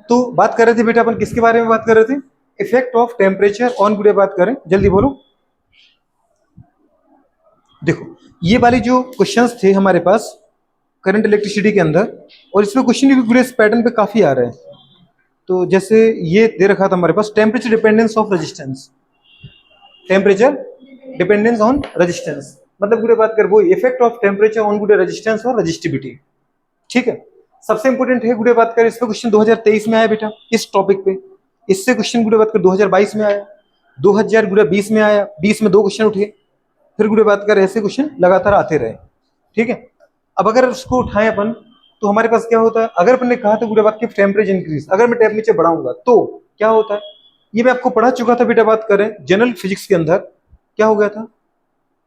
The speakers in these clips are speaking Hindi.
तो बात कर रहे थे बेटा अपन किसके बारे में बात कर रहे थे? Effect of temperature on good बात करें, जल्दी बोलो। देखो ये वाली जो क्वेश्चंस थे हमारे पास करंट इलेक्ट्रिसिटी के अंदर, और इसमें क्वेश्चन भी पूरे इस पैटर्न पे काफी आ रहे हैं। तो जैसे ये दे रखा था हमारे पास temperature dependence of resistance, temperature dependence on resistance, मतलब गुड़े बात कर वो इफेक्ट ऑफ टेम्परेचर ऑन गुड़े रेजिस्टेंस और रेजिस्टिविटी। ठीक है, सबसे इंपोर्टेंट है गुड़े बात कर, इस पे क्वेश्चन 2023 में आया बेटा इस टॉपिक पे। इससे क्वेश्चन गुड़े बात कर 2022 में आया, 2020 में आया, 20 में 2 क्वेश्चन उठे, फिर गुड़े बात कर ऐसे क्वेश्चन लगातार आते रहे। ठीक है, अब अगर उसको उठाएं अपन तो हमारे पास क्या होता है, अगर अपन ने कहा था गुड़े बात की टेम्परेचर इंक्रीज, अगर मैं टेम्परेचर बढ़ाऊंगा तो क्या होता है, ये मैं आपको पढ़ा चुका था बेटा। बात करें जनरल फिजिक्स के अंदर, क्या हो गया था,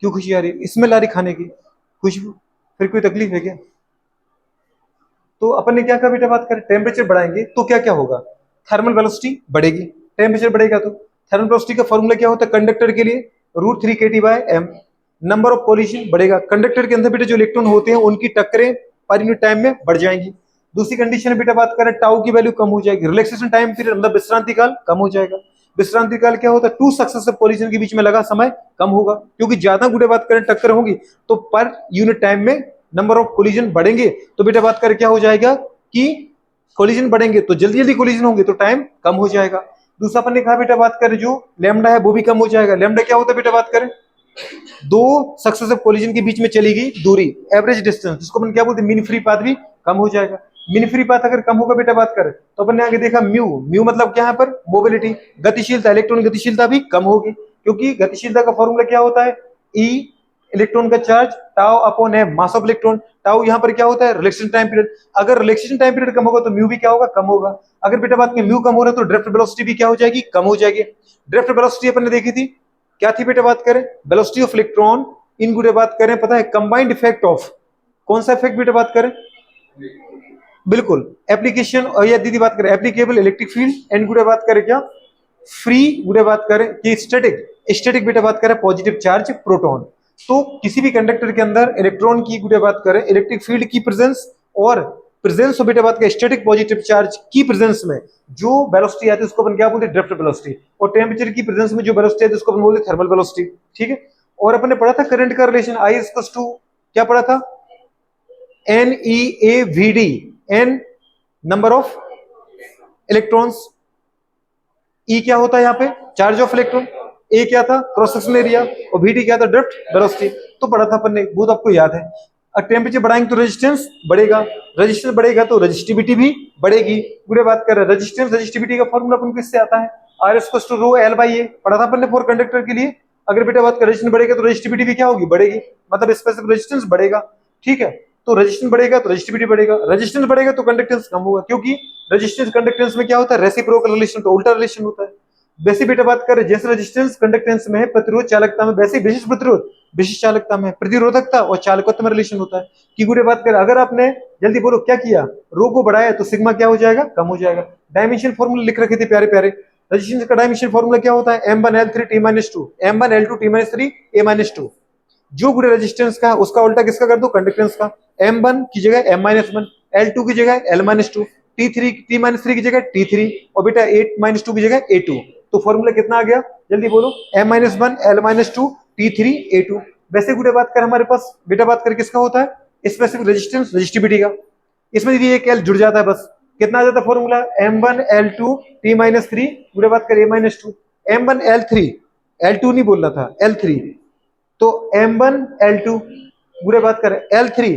क्यों खुशी आ रही है, इसमें ला रही खाने की खुशबू, फिर कोई तकलीफ है क्या? तो अपन ने क्या कहा बेटा, बात करें टेम्परेचर बढ़ाएंगे तो क्या क्या होगा, थर्मल वेलोसिटी बढ़ेगी, टेम्परेचर बढ़ेगा तो थर्मल वेलोसिटी का फॉर्मूला क्या होता है कंडक्टर के लिए, √3kT/m। नंबर ऑफ कोलिजन बढ़ेगा, कंडक्टर के अंदर बेटा जो इलेक्ट्रॉन होते हैं उनकी टक्करें पर यूनिट टाइम में बढ़ जाएंगी। दूसरी कंडीशन बेटा बात करें टाउ की वैल्यू कम हो जाएगी, रिलैक्सेशन टाइम पीरियड मतलब विश्रांति काल कम हो जाएगा। विश्रांति काल क्या होता है, टू सक्सेसिव कोलिजन के बीच में लगा समय कम होगा, क्योंकि ज्यादा गुड़े बात करें टक्कर होगी तो पर यूनिट टाइम में नंबर ऑफ कोलिजन बढ़ेंगे, तो बेटा बात करें क्या हो जाएगा कि कोलिजन बढ़ेंगे तो जल्दी जल्दी कोलिजन होंगे तो टाइम कम हो जाएगा। दूसरा अपन ने कहा बेटा बात करें जो लैम्डा है वो भी कम हो जाएगा। लैम्डा क्या होता है बेटा बात करें, दो सक्सेसिव कोलिजन के बीच में चली गई दूरी, एवरेज डिस्टेंस, जिसको अपन क्या बोलते हैं मीन फ्री पाथ भी कम हो जाएगा। मीन फ्री पाथ अगर कम होगा बेटा बात करें तो अपन ने आगे देखा म्यू, म्यू मतलब क्या है पर मोबिलिटी, गतिशीलता, इलेक्ट्रॉन गतिशीलता भी कम होगी, क्योंकि गतिशीलता का फॉर्मूला क्या होता है, ई इलेक्ट्रॉन का charge tau upon m mass of electron. Tau यहाँ पर क्या होता है रिलैक्सेशन टाइम पीरियड, अगर रिलैक्सेशन टाइम पीरियड कम होगा तो म्यू भी क्या होगा, कम होगा। अगर बेटा बात की म्यू कम हो रहा है तो ड्रिफ्ट वेलोसिटी भी क्या हो जाएगी, कम हो जाएगी। ड्रिफ्ट वेलोसिटी अपन ने देखी थी क्या थी बेटा बात करें, वेलोसिटी ऑफ इलेक्ट्रॉन इन गुड़े बात करें पता है कंबाइंड इफेक्ट ऑफ, कौन सा इफेक्ट बेटा बात करें, बिल्कुल एप्लीकेशन, और या दीदी बात करें एप्लीकेबल इलेक्ट्रिक फील्ड, एंड गुड़े बात करें क्या फ्री गुड़े बात करें कि स्टैटिक, स्टैटिक बेटा बात करें पॉजिटिव चार्ज प्रोटॉन। तो किसी भी कंडक्टर के अंदर इलेक्ट्रॉन की गुड़े बात करें इलेक्ट्रिक फील्ड की प्रेजेंस और प्रेजेंस ऑफ बेटा बात करें स्टैटिक पॉजिटिव चार्ज की प्रेजेंस में जो वेलोसिटी आती है उसको अपन क्या बोलते हैं ड्रिफ्ट वेलोसिटी, और टेम्परेचर की प्रेजेंस में जो वेलोसिटी आती है उसको अपन बोलते हैं थर्मल वेलोसिटी। ठीक है, और अपन ने पढ़ा था करंट का रिलेशन आई इक्वल्स टू क्या पढ़ा था, NeAVD, n number of electrons, e क्या होता है यहाँ पे चार्ज ऑफ इलेक्ट्रॉन, ए क्या था क्रॉस सेक्शन एरिया, और VD क्या था ड्रिफ्ट वेलोसिटी। तो पढ़ा था अपन ने, बहुत आपको याद है। टेम्परेचर बढ़ाएंगे तो रेजिस्टेंस बढ़ेगा, रेजिस्टेंस बढ़ेगा तो रेजिस्टिविटी भी बढ़ेगी। पूरे बात कर रहे हैं रेजिस्टेंस रेजिस्टिविटी का फॉर्मूला अपन किससे आता है, R equals to rho l by A, पढ़ा था अपन ने फॉर कंडक्टर के लिए। अगर बेटा बात कर रेजिस्टेंस बढ़ेगा तो रेजिस्टिविटी भी क्या होगी, बढ़ेगी, मतलब स्पेसिफिक रेजिस्टेंस बढ़ेगा। ठीक है, तो रेजिस्टेंस बढ़ेगा तो रेजिस्टिविटी बढ़ेगा, रेजिस्टेंस बढ़ेगा तो कंडक्टेंस कम होगा, क्योंकि रेजिस्टेंस कंडक्टेंस में क्या होता है रेसिप्रोकल रिलेशन, तो उल्टा रिलेशन होता है। वैसे बेटा बात करें जैसे रेजिस्टेंस कंडक्टेंस में है, प्रतिरोध चालकता में, वैसे विशिष्ट प्रतिरोध विशिष्ट चालकता में, प्रतिरोधकता और चालकत्व में रिलेशन होता है। कि गुड़े बात करें अगर आपने जल्दी बोलो क्या किया, रो को बढ़ाया तो सिग्मा क्या हो जाएगा, कम हो जाएगा। डायमेंशन फॉर्मूला लिख रखे थे प्यारे प्यारे, रेजिस्टेंस का डायमेंशन फॉर्मूला क्या होता है M1L3T-2, M1L2T-3, A-2। जो गुड़े रेजिस्टेंस का उसका उल्टा किसका कर दो, कंडक्टेंस का, M1 की जगह M-1, L2 की जगह L-2, T3 की जगह T3, और बेटा 8-2 की जगह A2। तो फॉर्मूला कितना आ गया, जल्दी बोलो, M-1 L-2 T3 A2। वैसे गुड़े बात कर हमारे पास बेटा बात कर किसका होता है स्पेसिफिक रेजिस्टेंस रेजिस्टिविटी का, इसमें दीदी एक L जुड़ जाता है बस, कितना आ जाता है फॉर्मूला M1L2T-3 गुड़े बात कर A-2, M1L3, L2 नहीं बोलना था L3, तो M1L2 गुड़े बात करें L3,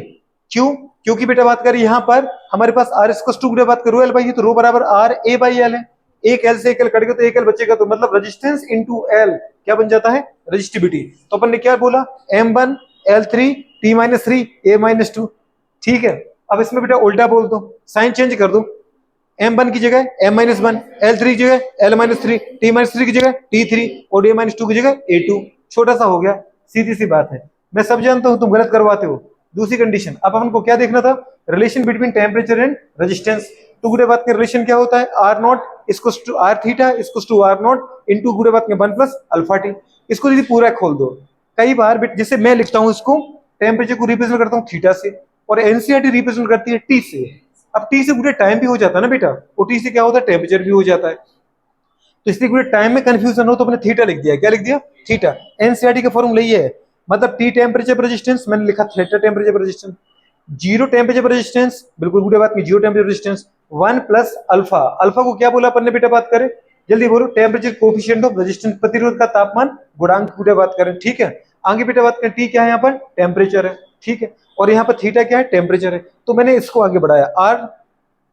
क्यों, क्योंकि बेटा बात करें यहाँ पर हमारे पास R इक्वल्स टू गुड़े बात करो L बाई है, तो रो बराबर R A बाई L है, एक L से एक L कट गया तो एक L बचेगा, तो मतलब रेजिस्टेंस इनटू L क्या बन जाता है रेजिस्टिविटी। तो अपन ने क्या बोला M1L3T-3 A-2। ठीक है, अब इसमें बेटा उल्टा बोल दो, साइन चेंज कर दो, M1 की जगह M-1, L3 की जगह L-3, T-3 की जगह T3 और A-2 की जगह A2। छोटा सा हो गया, सीधी सी बात है, मैं सब जानता हूं तुम गलत करवाते हो। दूसरी कंडीशन, अब अपन को क्या देखना था, relation between temperature and resistance. तो गुड़े बात के रिलेशन क्या होता है R0 equals to R theta equals to R0 into गुड़े बात के 1 प्लस अल्फा टी। इसको यदि पूरा खोल दो, कई बार जैसे मैं लिखता हूं इसको टेम्परेचर को रिप्रेजेंट करता हूं थीटा से और एनसीईआरटी रिप्रेजेंट करती है टी से, अब टी से गुड़े टाइम भी हो जाता है ना बेटा, और टी से क्या होता है टेम्परेचर भी हो जाता है। तो इसलिए गुड़े टाइम में कंफ्यूजन हो तो अपने थीटा लिख दिया। क्या लिख दिया? थीटा। एनसीईआरटी का फॉर्मूला ये है, मतलब टी टेम्परेचर पर रेजिस्टेंस, मैंने लिखा थीटा टेम्परेचर पर रेजिस्टेंस। जीरो टेम्परेचर पर रेजिस्टेंस, बिल्कुल गुड़े बात की, zero temperature resistance 1 plus alpha. Alpha को क्या बोला अपन ने बेटा, बात करें जल्दी बोलो, टेम्परेचर कोफिशिएंट ऑफ रेजिस्टेंस, प्रतिरोध का तापमान गुणांक गुड़े बात करें, ठीक है। आगे बेटा बात करें, टी क्या है यहाँ पर, टेम्परेचर है, ठीक है, और यहाँ पर थीटा क्या है, टेम्परेचर है। तो मैंने इसको आगे बढ़ाया, आर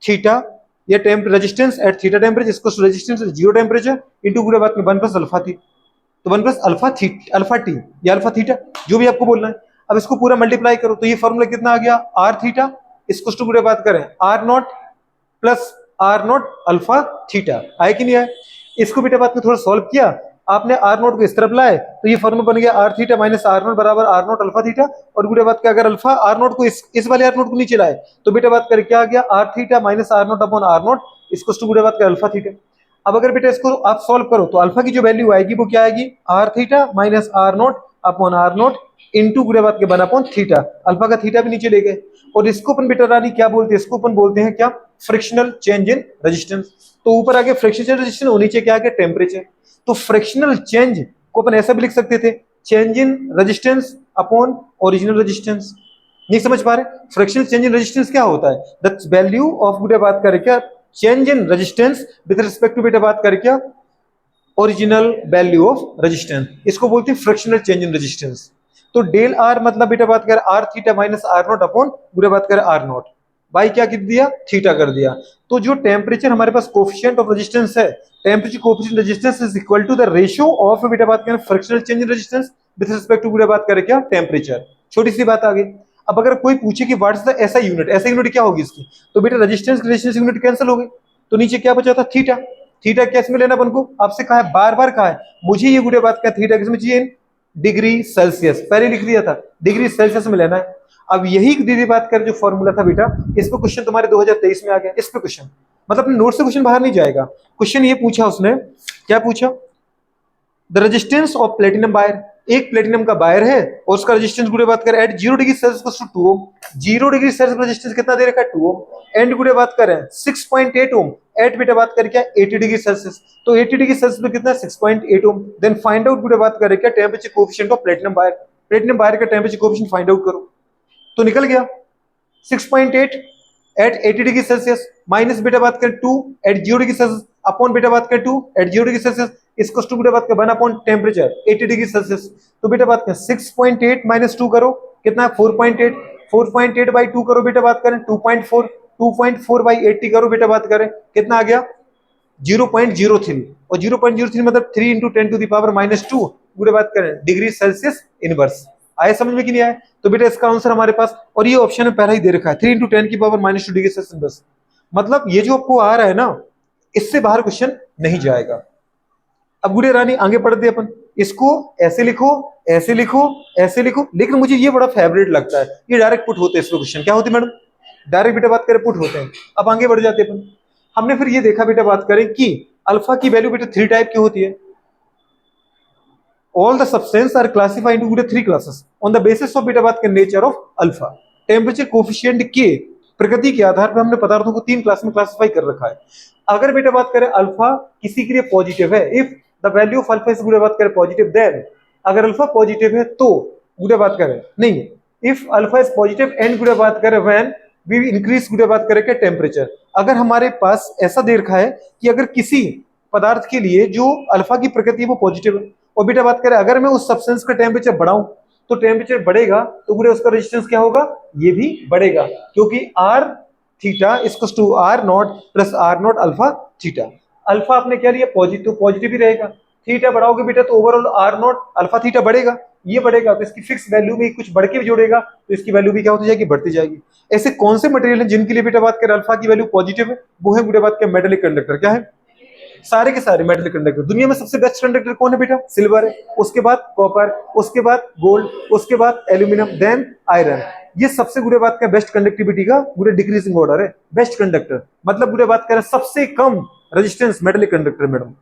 थीटा, ये रेजिस्टेंस एट थीटा टेम्परेचर, इसको रेजिस्टेंस जीरो टेम्परेचर इंटू गुड़े बात में 1 प्लस अल्फा थी, तो 1 प्लस अल्फा टी या अल्फा थीटा, जो भी आपको बोलना है। अब इसको पूरा मल्टीप्लाई करो तो ये फॉर्मूला कितना आ गया, आर थीटा इसको टू गुड़े बात करें R naught plus R naught alpha theta, आए कि नहीं आए? इसको बेटा बात में थोड़ा सॉल्व किया आपने, आर नॉट को इस तरफ लाए तो ये फॉर्मूला बन गया R theta minus R naught बराबर आर नॉट अल्फा थीटा, और बेटा बात का अगर अल्फा आर नॉट को इस वाले आर नॉट को नीचे लाए तो बेटा बात कर क्या आ गया, R theta minus R naught upon R naught इसको टू बेटा बात कर अल्फा थीटा। अब अगर बेटा इसको आप सॉल्व करो तो अल्फा की जो वैल्यू आएगी वो क्या आएगी, R theta minus R naught upon R naught into गुड़े बात के 1 अपॉन थीटा, अल्फा का थीटा भी नीचे ले गए। और इसको अपन बेटा रानी क्या बोलते हैं, इसको अपन बोलते हैं क्या, फ्रिक्शनल चेंज इन रेजिस्टेंस। तो ऊपर आगे फ्रिक्शनल रेजिस्टेंस और नीचे क्या आ गया, टेम्परेचर। तो फ्रिक्शनल चेंज को अपन ऐसा भी लिख सकते थे, change in resistance upon original resistance. नहीं समझ पा रहे? फ्रिक्शनल चेंज इन रेजिस्टेंस क्या होता है, द वैल्यू ऑफ बेटा बात करें क्या, change in resistance with respect to बेटा बात करें क्या, ओरिजिनल वैल्यू ऑफ रेजिस्टेंस, इसको बोलते हैं फ्रिक्शनल चेंज इन रेजिस्टेंस। तो डेल आर मतलब बेटा बात कर R theta minus R naught upon पूरे बात करें आर नॉट बाई क्या कर दिया, थीटा कर दिया। तो जो टेम्परेचर हमारे पास कोफिशिएंट ऑफ रेजिस्टेंस है, temperature coefficient resistance is equal to the ratio of बेटा बात करें fractional change in resistance with respect to बेटा बात करें क्या, टेम्परेचर। छोटी सी बात आ गई। अब अगर कोई पूछे कि व्हाट इज द ऐसा यूनिट, ऐसा यूनिट क्या होगी इसकी, तो बेटा रेजिस्टेंस यूनिट कैंसिल हो गई, तो नीचे क्या बचा था, थीटा। थीटा कैसे में लेना अपन को, आपसे कहा है बार बार, कहा है मुझे ये गुड़े बात का थीटा किसमें चाहिए, डिग्री सेल्सियस, पहले लिख दिया था डिग्री सेल्सियस में लेना है। अब यही दीदी बात कर जो फॉर्मूला था बेटा, इस पे क्वेश्चन तुम्हारे 2023 में आ गया, इस पे क्वेश्चन, मतलब नोट से क्वेश्चन बाहर नहीं जाएगा। क्वेश्चन ये पूछा उसने, क्या पूछा, the resistance of platinum wire, एक प्लेटिनम का वायर है और उसका रेजिस्टेंस गुड़े बात करें at 0 degree Celsius to 2 ohm, 0 degree Celsius resistance कितना दे रखा है, 2 ओम, एंड गुड़े बात करें 6.8 ओम, एट बेटा बात करें क्या 80 डिग्री सेल्सियस, तो 80 डिग्री सेल्सियस में कितना 6.8 ओम। देन फाइंड आउट गुड़े बात करें क्या temperature coefficient of platinum wire, platinum wire का टेम्परेचर कोएफिशिएंट फाइंड आउट करो, तो निकल गया 6.8 एट 80 डिग्री सेल्सियस माइनस बेटा बात करें 2 एट 0 डिग्री सेल्सियस अपॉन बेटा बात करें 2 एट 0 डिग्री सेल्सियस, इसको टू बेटा बात करें 1 अपॉन टेम्परेचर 80 डिग्री सेल्सियस, तो बेटा बात करें 6.8 माइनस 2 करो कितना 4.8, 4.8 बाई 2 करो बेटा बात करें 2.4, 2.4 बाई 80 करो बेटा बात करें कितना आ गया 0.03, और 0.03 मतलब 3 into 10 to the power minus 2 पूरे बात करें डिग्री सेल्सियस इनवर्स। आया समझ में कि नहीं आया? तो बेटा इसका आंसर हमारे पास, और ये ऑप्शन में पहला ही दे रखा है 3 इंटू 10 की power minus 2 degree Celsius inverse, मतलब ये जो आपको आ रहा है ना, इससे बाहर क्वेश्चन नहीं जाएगा। अब गुड़े रानी आगे पढ़ते अपन, इसको ऐसे लिखो, ऐसे लिखो, ऐसे लिखो, लेकिन मुझे ये बड़ा फेवरेट लगता है, ये डायरेक्ट पुट होते हैं इसमें क्वेश्चन, क्या होते हैं मैडम, डायरेक्ट बेटा बात करें पुट होते हैं। अब आगे बढ़ जाते अपन, हमने फिर ये देखा बेटा बात करें कि अल्फा की वैल्यू बेटा 3 टाइप की होती है, all the substances are classified into 3 classes on the basis of beta बात के nature of alpha, temperature coefficient के प्रकृति के आधार पर हमने पदार्थों को 3 क्लास में क्लासिफाई कर रखा है। अगर बेटा बात करें अल्फा किसी के लिए पॉजिटिव है, if the value of alpha is बेटा बात करें पॉजिटिव, देन अगर अल्फा पॉजिटिव है तो बेटा बात करें नहीं, if alpha is positive and बेटा बात करें व्हेन वी इंक्रीज बेटा बात करें टेम्परेचर, अगर हमारे पास ऐसा दे रखा है कि अगर किसी पदार्थ के लिए जो अल्फा की प्रकृति है वो पॉजिटिव है, और बेटा बात करें अगर मैं उस सब्सटेंस का टेम्परेचर बढ़ाऊं तो टेम्परेचर बढ़ेगा तो पूरे उसका रेजिस्टेंस क्या होगा, ये भी बढ़ेगा, क्योंकि R theta equals to R naught plus R naught alpha theta. Alpha आपने क्या लिया पॉजिटिव, तो पॉजिटिव ही रहेगा, थीटा बढ़ाओगे बेटा तो overall R naught alpha theta बढ़ेगा, ये बढ़ेगा तो इसकी फिक्स वैल्यू में कुछ बढ़ के भी जोड़ेगा तो इसकी वैल्यू भी क्या होती जाएगी, बढ़ती जाएगी। ऐसे कौन से मटेरियल है जिनके लिए बेटा बात करें अल्फा की वैल्यू पॉजिटिव है, वो है बेटा बात करें मेटेलिक कंडक्टर, क्या है, सारे के सारे मेटल कंडक्टर। दुनिया में सबसे बेस्ट कंडक्टर कौन है बेटा, सिल्वर है, उसके बाद कॉपर, उसके बाद गोल्ड, उसके बाद एल्यूमिनियम, देन आयरन। ये सबसे बुरे बात का बेस्ट कंडक्टिविटी का पूरे डिक्रीजिंग ऑर्डर है, बेस्ट कंडक्टर मतलब बुरे बात करें सबसे कम रेजिस्टेंस मेटलिक कंडक्टर मैडम।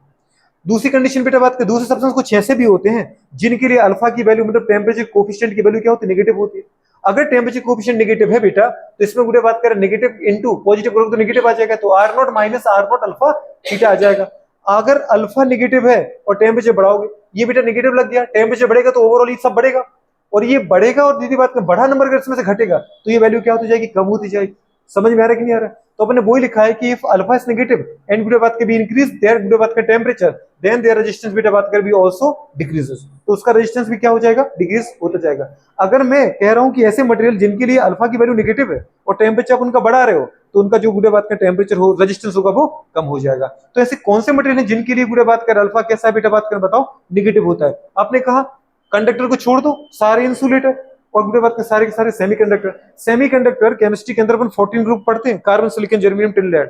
दूसरी कंडीशन बेटा बात करें दूसरे सब्सटेंस कुछ ऐसे भी होते हैं जिनके लिए अल्फा की वैल्यू मतलब टेम्परेचर कोफिशिएंट की वैल्यू क्या होती है, नेगेटिव होती है। अगर टेम्परेचर कोएफिशिएंट नेगेटिव है बेटा, तो इसमें गुड़े बात करें नेगेटिव इंटू पॉजिटिव करोगे तो नेगेटिव आ जाएगा, तो R naught minus R naught alpha theta आ जाएगा। अगर अल्फा नेगेटिव है और टेम्परेचर बढ़ाओगे, ये बेटा नेगेटिव लग गया, टेम्परेचर बढ़ेगा तो ओवरऑल ये सब बढ़ेगा, और ये बढ़ेगा और दीदी बात में बढ़ा नंबर अगर इसमें से घटेगा तो ये वैल्यू क्या होती जाएगी, कम होती जाएगी। समझ में आ रहा है कि नहीं आ रहा है? तो अपने वो ही लिखा है कि if alpha is negative and गुड़े बात के बी इंक्रीज देयर गुड़े बात का टेम्परेचर देन देयर रेजिस्टेंस बेटा बात कर भी आल्सो डिक्रीजेस, तो उसका रेजिस्टेंस भी क्या हो जाएगा, डिक्रीज होता जाएगा। अगर मैं कह रहा हूं कि ऐसे मटेरियल जिनके लिए अल्फा की वैल्यू नेगेटिव है और टेम्परेचर आप उनका बढ़ा रहे हो, तो उनका जो गुड़े बात का टेम्परेचर हो रेजिस्टेंस होगा वो कम हो जाएगा। तो ऐसे कौन से मटेरियल है जिनके लिए गुड़े बात कर अल्फा कैसा है बेटा बात कर बताओ, नेगेटिव होता है। आपने कहा कंडक्टर को छोड़ दो, सारे इंसुलेटर, और गुड़े बात के सारे सेमीकंडक्टर। सेमीकंडक्टर केमिस्ट्री के अंदर अपन 14 ग्रुप पढ़ते हैं, carbon silicon germanium tin lead,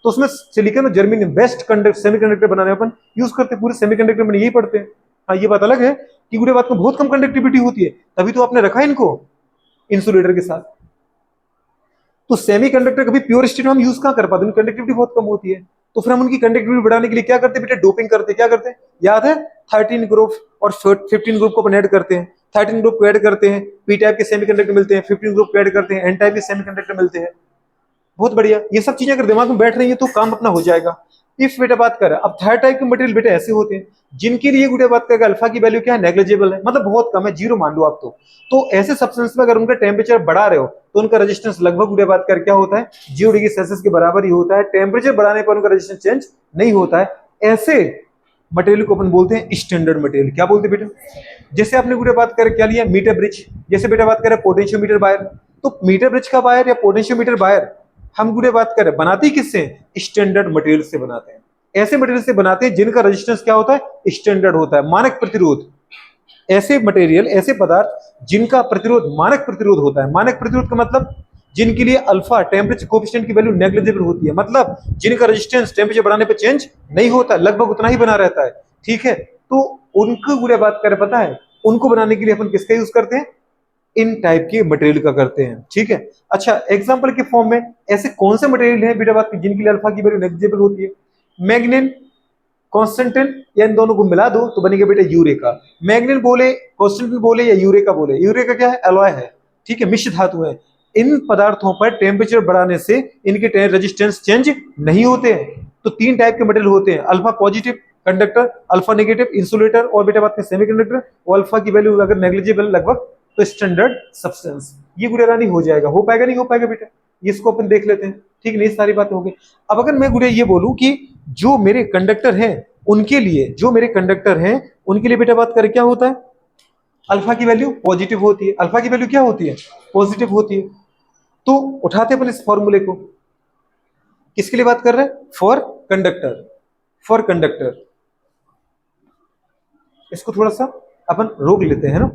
तो उसमें सिलिकॉन और जर्मेनियम बेस्ट सेमीकंडक्टर बनाने अपन यूज करते हैं, पूरे सेमीकंडक्टर में यही पढ़ते हैं। हाँ ये बात अलग है कि गुड़े बात में बहुत कम कंडक्टिविटी होती है, तभी तो आपने रखा है इनको इंसुलेटर के साथ। तो सेमीकंडक्टर कभी प्योर स्टेट में हम यूज कहां कर पाते हैं, कंडक्टिविटी बहुत कम होती है, तो फिर हम उनकी कंडक्टिविटी बढ़ाने के लिए क्या करते हैं बेटा, डोपिंग करते हैं। क्या करते हैं याद है, 13 ग्रुप और 15 ग्रुप को अपन ऐड करते हैं, 13 ग्रुप को ऐड करते हैं, पी टाइप के सेमीकंडक्टर मिलते हैं, 15 ग्रुप को ऐड करते हैं, एन टाइप के सेमीकंडक्टर मिलते हैं। बहुत बढ़िया, ये सब चीजें अगर दिमाग में बैठ रही है तो काम अपना हो जाएगा। इफ बेटा बात कर, अब थर्ड टाइप के मटेरियल बेटा ऐसे होते हैं जिनके लिए गुड़े बात करके अल्फा की वैल्यू क्या है, नेग्लिजिबल है, मतलब बहुत कम है, जीरो मान लो आप। तो ऐसे सब्सटेंस में अगर उनका टेम्परेचर बढ़ा रहे हो तो उनका रेजिस्टेंस लगभग गुड़े बात कर क्या होता है, 0 डिग्री सेल्सियस के बराबर ही होता है। टेम्परेचर बढ़ाने पर उनका रेजिस्टेंस चेंज नहीं होता है। ऐसे मटेरियल को अपन बोलते हैं स्टैंडर्ड मटेरियल। क्या बोलते हैं बेटा, जैसे आपने गुड़े बात कर क्या लिया, मीटर ब्रिज, जैसे बेटा बात करें पोटेंशियोमीटर वायर, तो मीटर ब्रिज का वायर या पोटेंशियोमीटर वायर हम गुड़े बात करें बनाते किससे, स्टैंडर्ड मटेरियल से बनाते हैं। ऐसे मटेरियल से बनाते हैं जिनका रेजिस्टेंस क्या होता है, स्टैंडर्ड होता है, मानक प्रतिरोध। ऐसे मटेरियल, ऐसे पदार्थ जिनका प्रतिरोध मानक प्रतिरोध होता है। मानक प्रतिरोध का मतलब जिनके लिए अल्फा टेम्परेचर कोएफिशिएंट की वैल्यू नेग्लिजिबल होती है, मतलब जिनका रेजिस्टेंस टेम्परेचर बढ़ाने पर चेंज नहीं होता, लगभग उतना ही बना रहता है। ठीक है, तो उनको गुड़े बात करें पता है, उनको बनाने के लिए अपन किसका यूज करते हैं, इन टाइप के मटेरियल का करते हैं। ठीक है, अच्छा एग्जांपल के फॉर्म में ऐसे कौन से मटेरियल हैं बेटा बात जिनके लिए अल्फा की वैल्यू नेग्लिजिबल होती है, मैग्नीन, कॉन्स्टेंटिन, या इन दोनों को मिला दो तो बनेगा बेटा यूरेका। मैग्नीन बोले, कॉन्स्टेंटिन बोले या यूरेका बोले, यूरेका क्या है, एलॉय है। ठीक है, मिश्र धातु है। इन पदार्थों पर टेम्परेचर बढ़ाने से इनके रेजिस्टेंस चेंज नहीं होते हैं। तो तीन टाइप के मटेरियल होते हैं, alpha positive conductor, alpha negative insulator, और बेटा बात करें सेमीकंडक्टर। और अल्फा की वैल्यू अगर नेग्लिजिबल लगभग तो स्टैंडर्ड सब्सटेंस। ये गुड़े रानी हो जाएगा, हो पाएगा नहीं हो पाएगा बेटा, इसको अपन देख लेते हैं। ठीक नहीं, सारी बातें हो गई। अब अगर मैं गुड़े ये बोलूं कि जो मेरे कंडक्टर हैं उनके लिए, जो मेरे कंडक्टर हैं उनके लिए बेटा बात करें क्या होता है, अल्फा की वैल्यू पॉजिटिव होती है। अल्फा की वैल्यू क्या होती है, पॉजिटिव होती है। तो उठाते अपन इस फॉर्मूले को, किसके लिए बात कर रहे हैं, फॉर कंडक्टर, फॉर कंडक्टर। इसको थोड़ा सा अपन रोक लेते हैं ना।